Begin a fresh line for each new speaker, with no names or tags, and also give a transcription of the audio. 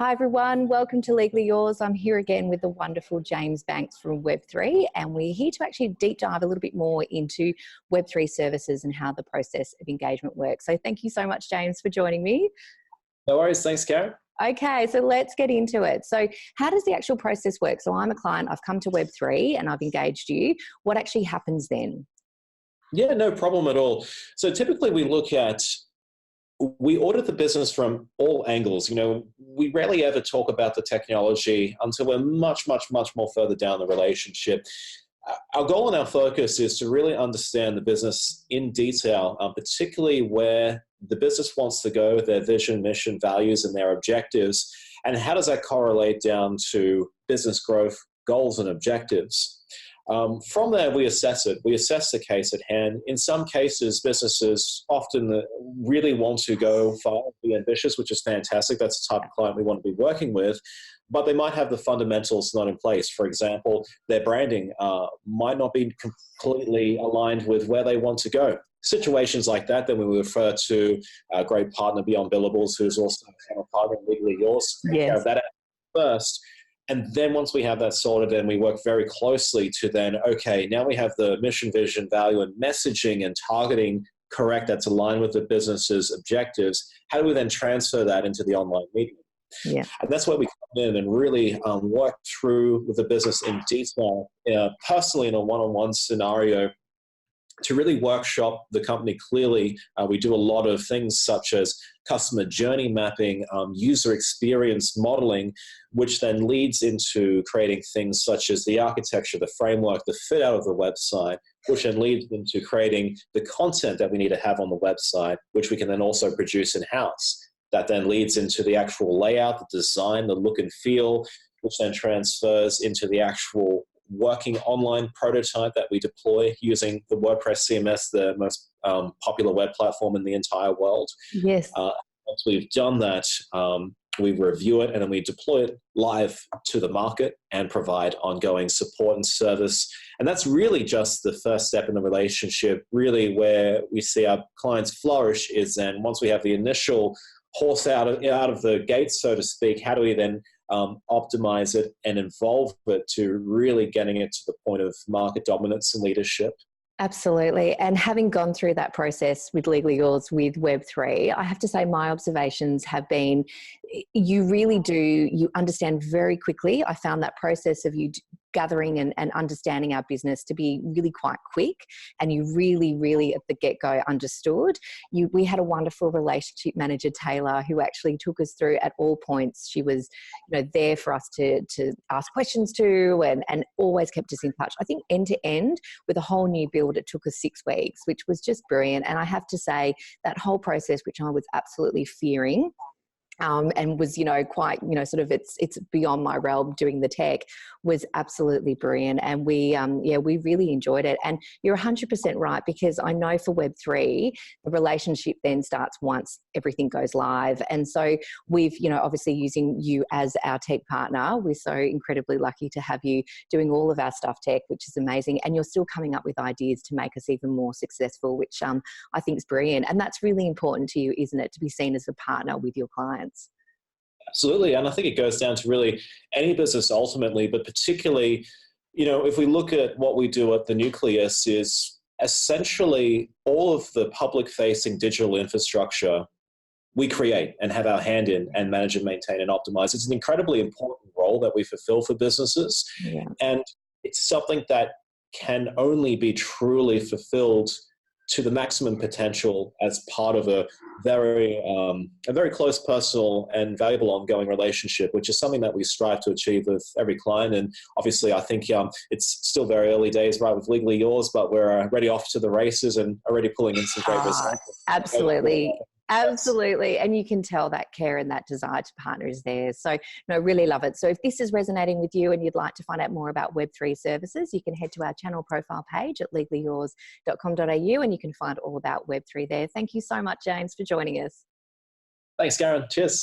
Hi everyone, welcome to Legally Yours. I'm here again with the wonderful James Banks from Web3, and we're here to actually deep dive a little bit more into Web3 services and how the process of engagement works. So thank you so much, James, for joining me.
No worries. Thanks, Karen.
Okay, so let's get into it. So how does the actual process work? So I'm a client, I've come to Web3 and I've engaged you. What actually happens then?
Yeah, no problem at all. So typically we audit the business from all angles. We rarely ever talk about the technology until we're much, much, much more further down the relationship. Our goal and our focus is to really understand the business in detail, particularly where the business wants to go, their vision, mission, values, and their objectives, and how does that correlate down to business growth, goals, and objectives. From there, we assess it. We assess the case at hand. In some cases, businesses often really want to go far and be ambitious, which is fantastic. That's the type of client we want to be working with. But they might have the fundamentals not in place. For example, their branding might not be completely aligned with where they want to go. Situations like that, then we refer to a great partner, Beyond Billables, who's also a partner in Legally Yours.
Yes.
Take care of that first. And then once we have that sorted, then we work very closely to then, okay, now we have the mission, vision, value, and messaging and targeting correct, that's aligned with the business's objectives. How do we then transfer that into the online medium?
Yeah.
And that's where we come in and really work through with the business in detail, personally in a one-on-one scenario, to really workshop the company clearly. We do a lot of things such as customer journey mapping, user experience modeling, which then leads into creating things such as the architecture, the framework, the fit out of the website, which then leads into creating the content that we need to have on the website, which we can then also produce in-house. That then leads into the actual layout, the design, the look and feel, which then transfers into the actual working online prototype that we deploy using the WordPress CMS, the most popular web platform in the entire world.
Yes.
Once we've done that, we review it and then we deploy it live to the market and provide ongoing support and service. And that's really just the first step in the relationship. Really where we see our clients flourish is then once we have the initial horse out of the gates, so to speak, how do we then optimize it and evolve it to really getting it to the point of market dominance and leadership?
Absolutely. And having gone through that process with Legally Yours with Web3, I have to say my observations have been, you understand very quickly. I found that process of you gathering and understanding our business to be really quite quick, and you really at the get-go understood. We had a wonderful relationship manager, Taylor, who actually took us through at all points. She was there for us to ask questions to, and always kept us in touch. I think end to end with a whole new build, it took us 6 weeks, which was just brilliant. And I have to say that whole process, which I was absolutely fearing, and was, quite, sort of it's beyond my realm doing the tech, was absolutely brilliant. And we really enjoyed it. And you're 100% right, because I know for Web3, the relationship then starts once everything goes live. And so we've, obviously using you as our tech partner, we're so incredibly lucky to have you doing all of our stuff tech, which is amazing. And you're still coming up with ideas to make us even more successful, which I think is brilliant. And that's really important to you, isn't it, to be seen as a partner with your clients?
Absolutely. And I think it goes down to really any business ultimately, but particularly, if we look at what we do at the Nucleus, is essentially all of the public facing digital infrastructure we create and have our hand in and manage and maintain and optimize. It's an incredibly important role that we fulfill for businesses.
Yeah.
And it's something that can only be truly fulfilled to the maximum potential as part of a very close, personal, and valuable ongoing relationship, which is something that we strive to achieve with every client. And obviously, I think it's still very early days, right, with Legally Yours, but we're already off to the races and already pulling in some great results.
Absolutely. Absolutely. And you can tell that care and that desire to partner is there. So, really love it. So if this is resonating with you and you'd like to find out more about Web3 services, you can head to our channel profile page at legallyyours.com.au and you can find all about Web3 there. Thank you so much, James, for joining us.
Thanks, Karen. Cheers.